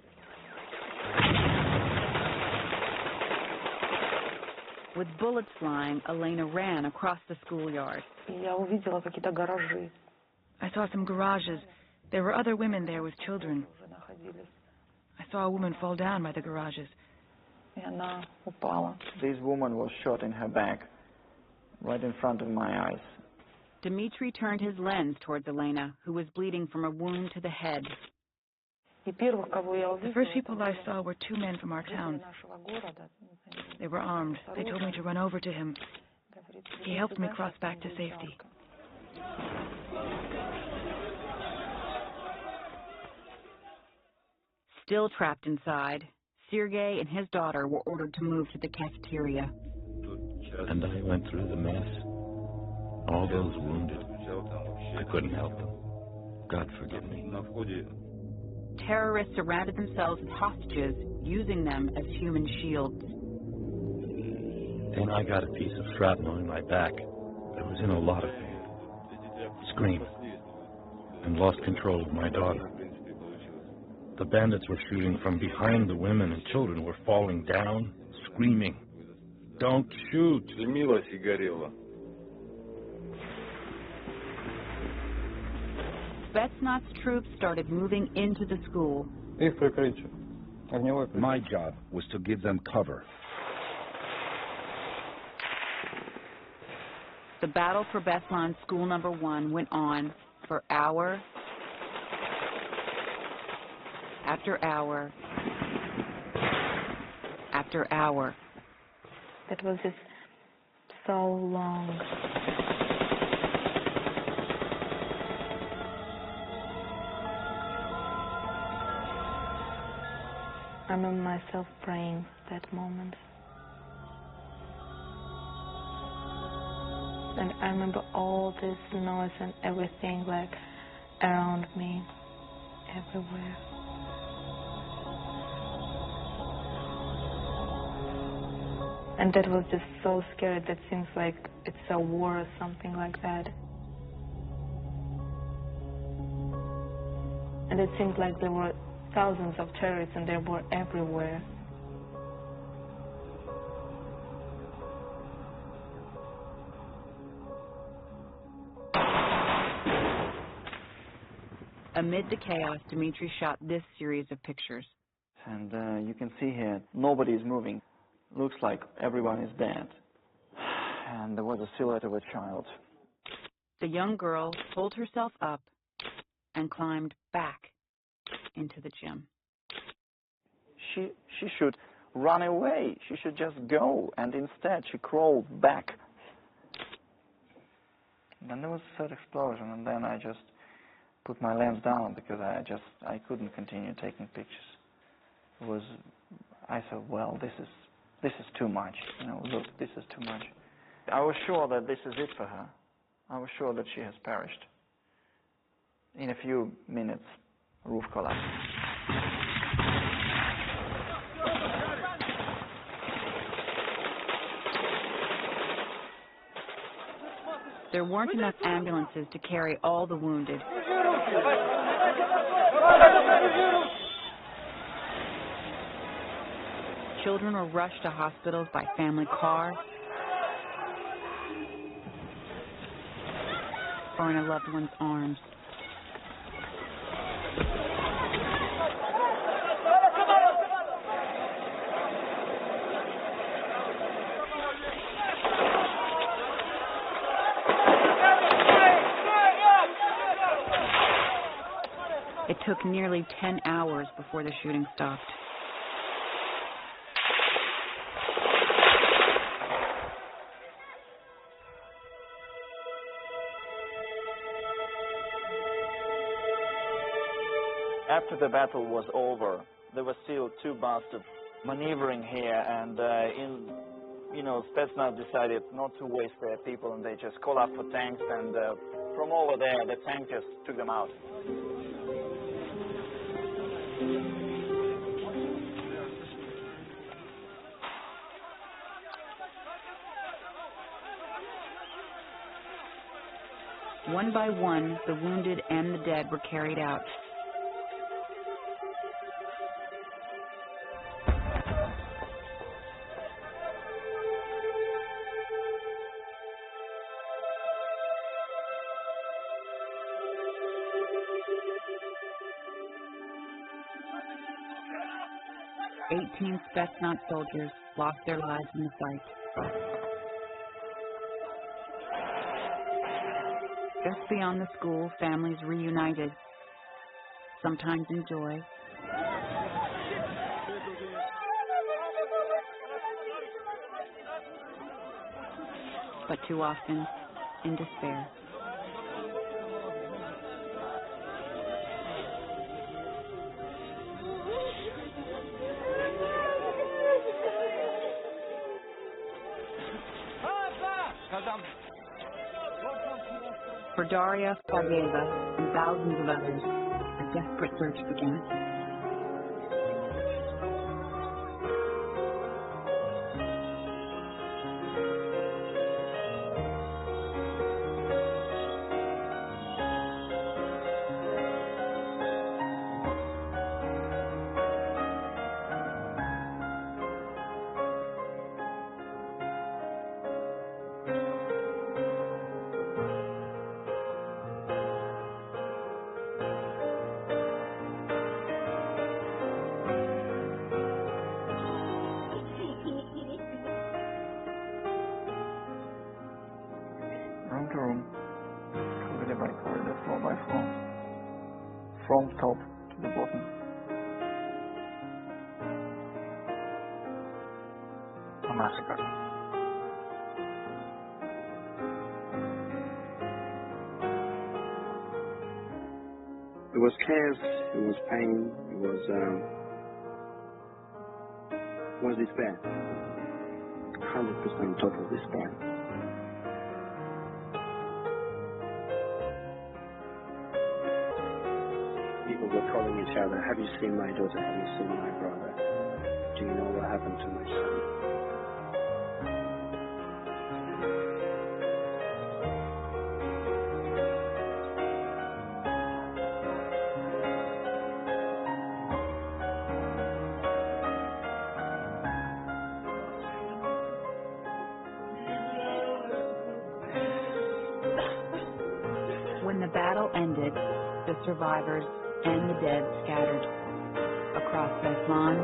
With bullets flying, Elena ran across the schoolyard. Я увидела какие-то гаражи. I saw some garages. There were other women there with children. I saw a woman fall down by the garages. И она упала. This woman was shot in her back, right in front of my eyes. Dmitry turned his lens towards Elena, who was bleeding from a wound to the head. The first people I saw were two men from our town. They were armed. They told me to run over to him. He helped me cross back to safety. Still trapped inside, Sergei and his daughter were ordered to move to the cafeteria. And I went through the mess. All those wounded. I couldn't help them. God forgive me. Terrorists surrounded themselves with hostages, using them as human shields. And I got a piece of shrapnel in my back. I was in a lot of pain. Screamed. And lost control of my daughter. The bandits were shooting from behind the women, and children were falling down, screaming, "Don't shoot!" Spetsnaz troops started moving into the school. My job was to give them cover. The battle for BESLAN School Number 1 went on for hour after hour after hour. That was just so long. I remember myself praying that moment. And I remember all this noise and everything like around me, everywhere. And that was just so scary. That seems like it's a war or something like that. And it seemed like there were thousands of terrorists and they were everywhere. Amid the chaos, Dmitry shot this series of pictures. And you can see here, nobody is moving. Looks like everyone is dead. And there was a silhouette of a child. The young girl pulled herself up and climbed back into the gym. She should run away. She should just go. And instead, she crawled back. And then there was a third explosion, and then I just put my lens down because I couldn't continue taking pictures. I thought, well, this is too much. You know, look, this is too much. I was sure that this is it for her. I was sure that she has perished. In a few minutes, roof collapsed. There weren't enough ambulances to carry all the wounded. Children were rushed to hospitals by family car or in a loved one's arms. It took nearly 10 hours before the shooting stopped. After the battle was over, there were still two bastards maneuvering here, and Spetsnaz decided not to waste their people, and they just called up for tanks, and from over there, the tank just took them out. One by one, the wounded and the dead were carried out. Eighteen Spetsnaz soldiers lost their lives in the fight. Just beyond the school, families reunited, sometimes in joy, but too often in despair. For Daria Fageva and thousands of others, a desperate search began. Room to room, corridor by corridor, floor by floor, from top to the bottom. A massacre. It was chaos, it was pain, it was despair. 100% total despair. People were calling each other, have you seen my daughter, have you seen my brother? Do you know what happened to my son? When the battle ended, the survivors and the dead scattered across BESLAN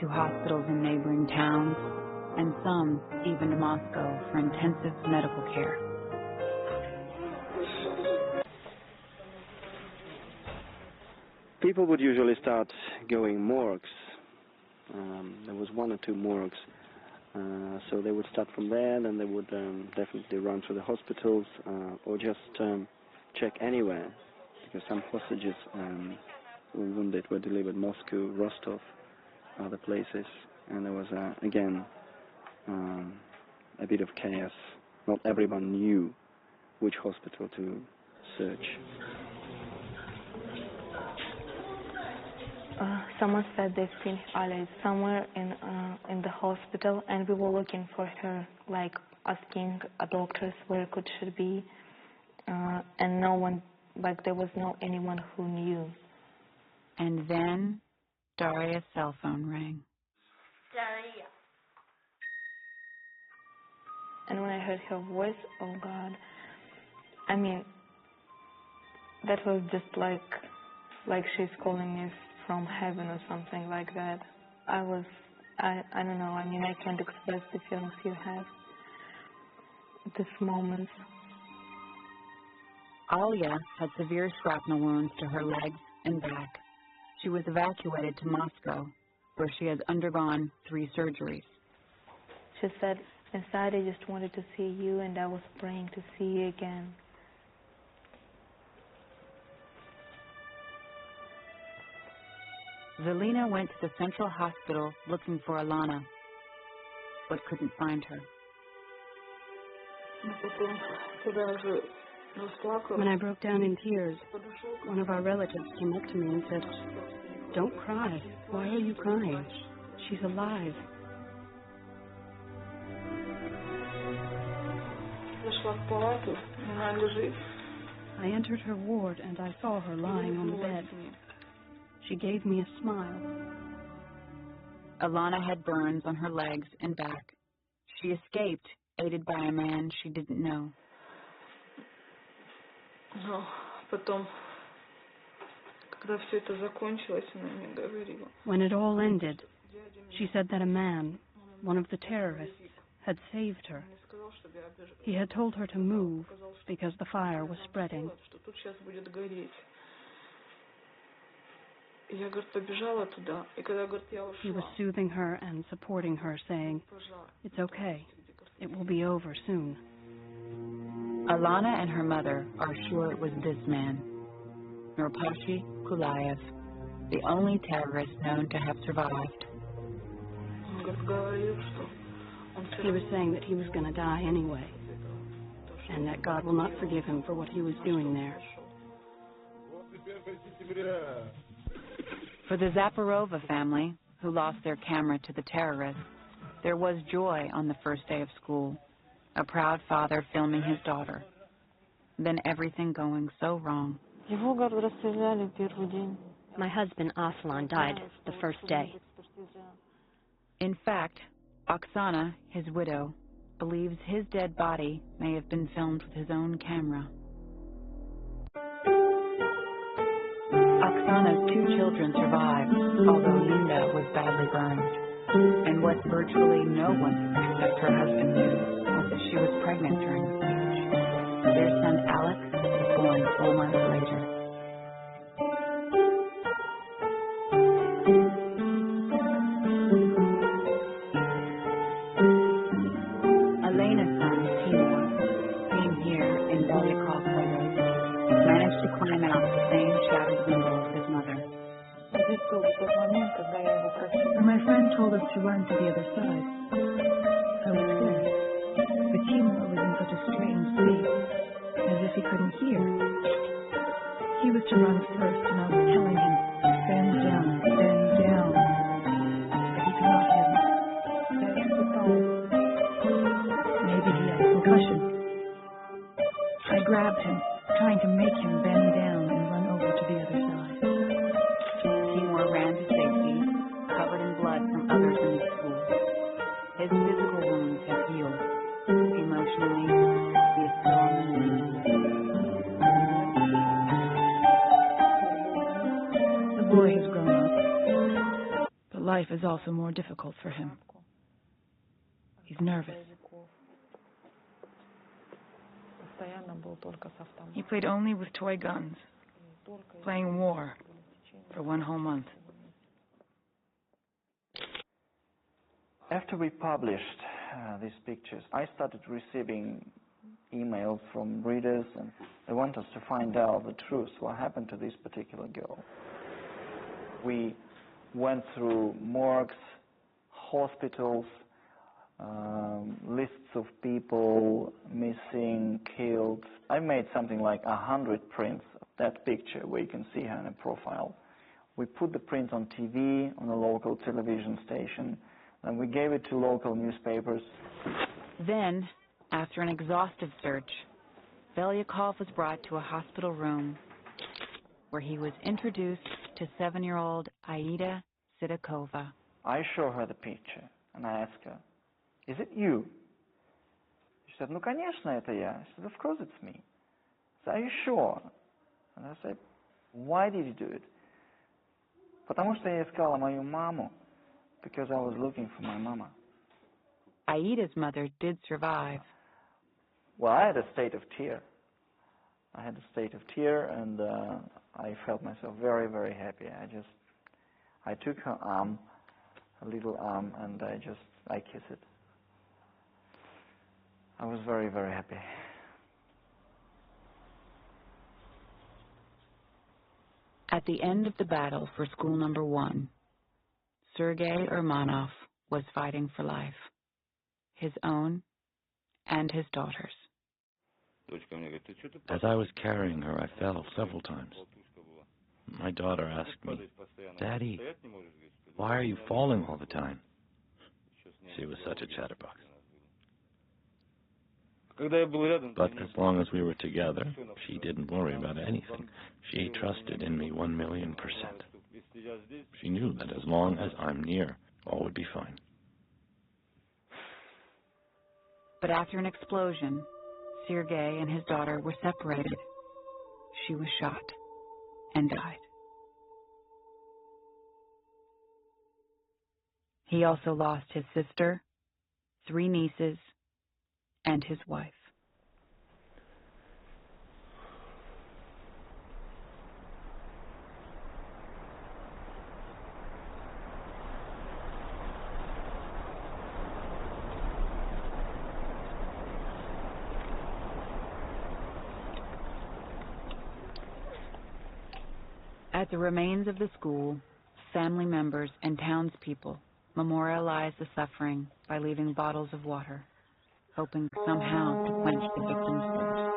to hospitals in neighboring towns, and some even to Moscow for intensive medical care. People would usually start going morgues. There was one or two morgues. So they would start from there, then they would definitely run to the hospitals or just check anywhere, because some hostages were wounded, were delivered Moscow, Rostov, other places, and there was again a bit of chaos. Not everyone knew which hospital to search. Someone said they've seen Ali somewhere in the hospital, and we were looking for her, like asking doctors where could she be, and no one like there was no anyone who knew. And then Daria's cell phone rang. Daria. And when I heard her voice, oh God, I mean, that was just like she's calling me from heaven or something like that. I don't know, I mean, I can't express the feelings you have at this moment. Alia had severe shrapnel wounds to her legs and back. She was evacuated to Moscow, where she has undergone 3 surgeries. She said, inside I just wanted to see you, and I was praying to see you again. Zelina went to the central hospital looking for Alana, but couldn't find her. When I broke down in tears, one of our relatives came up to me and said, "Don't cry. Why are you crying? She's alive." I entered her ward and I saw her lying on the bed. She gave me a smile. Alana had burns on her legs and back. She escaped, aided by a man she didn't know. When it all ended, she said that a man, one of the terrorists, had saved her. He had told her to move because the fire was spreading. He was soothing her and supporting her, saying, "It's okay. It will be over soon." Alana and her mother are sure it was this man, Nurpashi Kulayev, the only terrorist known to have survived. He was saying that he was going to die anyway, and that God will not forgive him for what he was doing there. For the Zaporova family, who lost their camera to the terrorists, there was joy on the first day of school, a proud father filming his daughter. Then everything going so wrong. My husband Aslan died the first day. In fact, Oksana, his widow, believes his dead body may have been filmed with his own camera. Oksana's 2 children survived, although Linda was badly burned. And what virtually no one except her husband knew was that she was pregnant during the siege. Their son Alex was born 4 months later. Elena's son, Timur, seen here in Belyakov photos, managed to climb out the same shattered window as his mother. When my friend told us to run to the other side, I was scared. But Timur was in such a strange state, as if he couldn't hear. He was to run first, and I was telling him, bend down, bend down. But he could not hear me. Maybe he had a concussion. I grabbed him, trying to make him bend down and run over to the other side. Timur ran to safety, covered in blood from others in the school. His physical wounds have healed. Emotionally, he is still on the mend. The boy has grown up, but life is also more difficult for him. He's nervous. He played only with toy guns, playing war for 1 whole month. After we published these pictures, I started receiving emails from readers, and they want us to find out the truth, what happened to this particular girl. We went through morgues, hospitals, lists of people missing, killed. I made something like 100 prints of that picture where you can see her in a profile. We put the print on TV, on a local television station, and we gave it to local newspapers. Then, after an exhaustive search, Belyakov was brought to a hospital room where he was introduced to 7-year-old Aida Sidakova. I show her the picture, and I ask her, "Is it you?" She said, "Ну, конечно, это я." I said, "Of course it's me." I said, "Are you sure?" And I said, "Why did you do it?" Потому что я искала мою маму, because I was looking for my mama. Aida's mother did survive. Well, I had a state of tear. I had a state of tear, and I felt myself very, very happy. I took her arm, her little arm, and I kissed it. I was very, very happy. At the end of the battle for school number 1, Sergei Urmanov was fighting for life, his own and his daughter's. As I was carrying her, I fell several times. My daughter asked me, "Daddy, why are you falling all the time?" She was such a chatterbox. But as long as we were together, she didn't worry about anything. She trusted in me 1,000,000%. She knew that as long as I'm near, all would be fine. But after an explosion, Sergei and his daughter were separated. She was shot and died. He also lost his sister, 3 nieces, and his wife. At the remains of the school, family members and townspeople memorialize the suffering by leaving bottles of water, hoping somehow to quench the victims' thirst.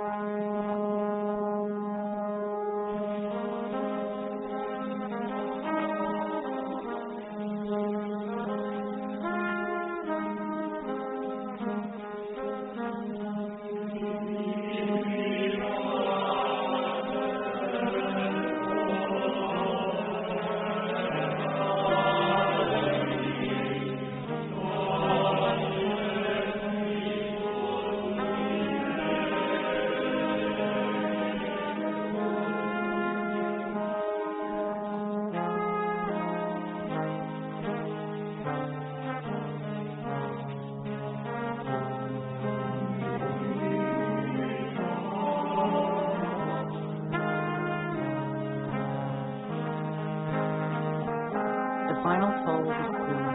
Final toll was cruel.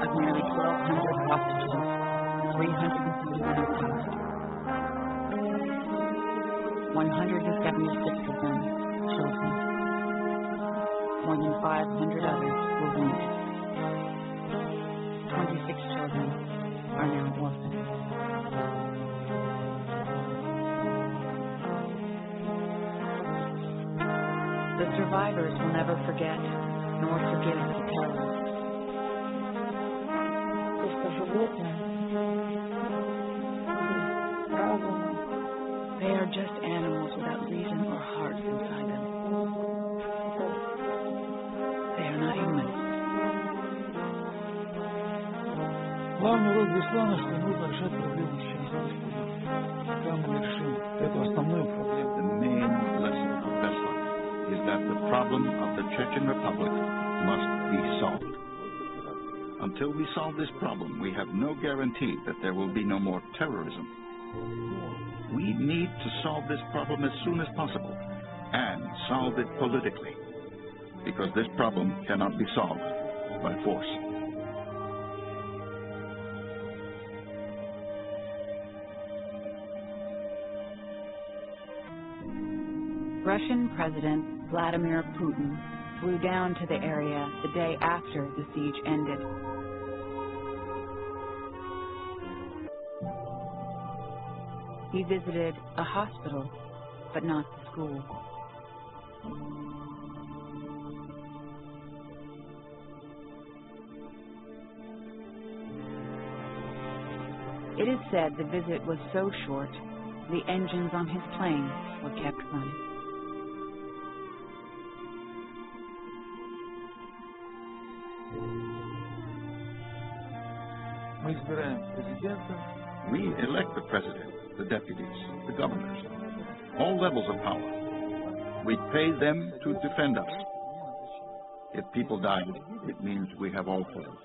Of nearly 1,200 hostages, 331 passed. 176 of them children. More than 500 others were wounded. 26 children are now orphans. The survivors will never forget nor forgive the terrorists. They are just animals without reason or heart inside them. They are not human. Главный роль Беслана, что нужно решать проблему сейчас. Пока мы не решим эту основную проблему. The main lesson of BESLAN is that the problem of the Chechen Republic must be solved. Until we solve this problem, we have no guarantee that there will be no more terrorism. We need to solve this problem as soon as possible, and solve it politically, because this problem cannot be solved by force. Russian President Vladimir Putin flew down to the area the day after the siege ended. He visited a hospital, but not the school. It is said the visit was so short the engines on his plane were kept running. We elect the president, the deputies, the governors, all levels of power. We pay them to defend us. If people died, it means we have all failed.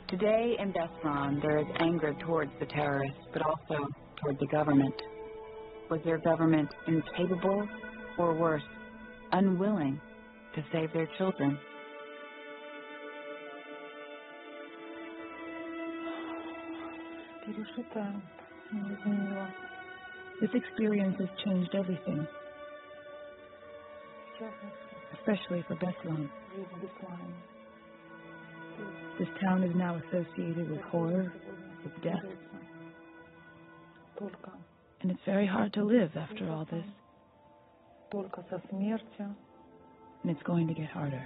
Today in BESLAN, there is anger towards the terrorists, but also toward the government. Was their government incapable, or worse, unwilling to save their children? This experience has changed everything, especially for BESLAN. This town is now associated with horror, with death. And it's very hard to live after all this. And it's going to get harder.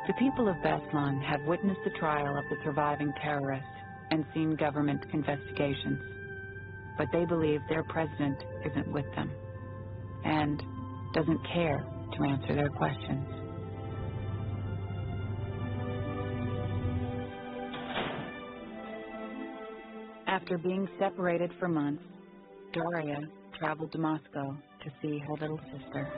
The people of BESLAN have witnessed the trial of the surviving terrorists and seen government investigations, but they believe their president isn't with them and doesn't care to answer their questions. After being separated for months, Daria traveled to Moscow to see her little sister.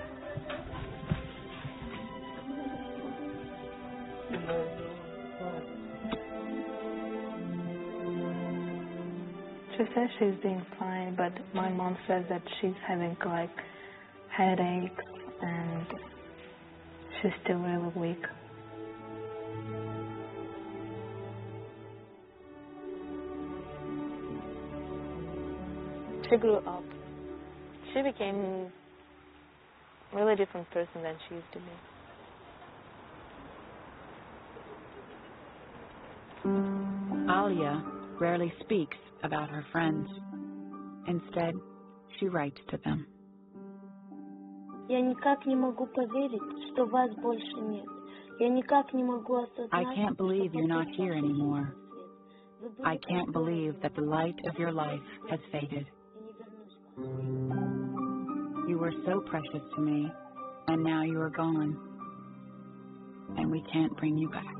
She says she's doing fine, but my mom says that she's having like headaches and she's still really weak. She grew up. She became a really different person than she used to be. Alia rarely speaks about her friends. Instead, she writes to them. I can't believe you're not here anymore. I can't believe that the light of your life has faded. You were so precious to me, and now you are gone, and we can't bring you back.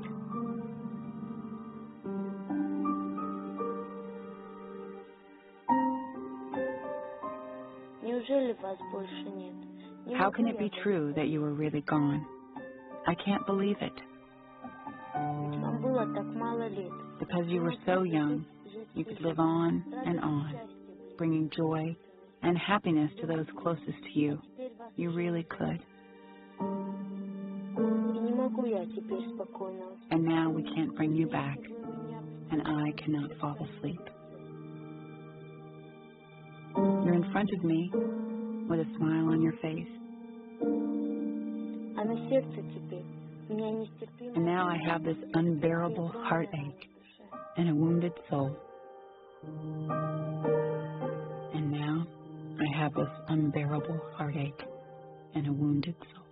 How can it be true that you were really gone? I can't believe it. Because you were so young, you could live on and on, bringing joy and happiness to those closest to you. You really could. And now we can't bring you back, and I cannot fall asleep. You're in front of me with a smile on your face. And now I have this unbearable heartache and a wounded soul. And now I have this unbearable heartache and a wounded soul.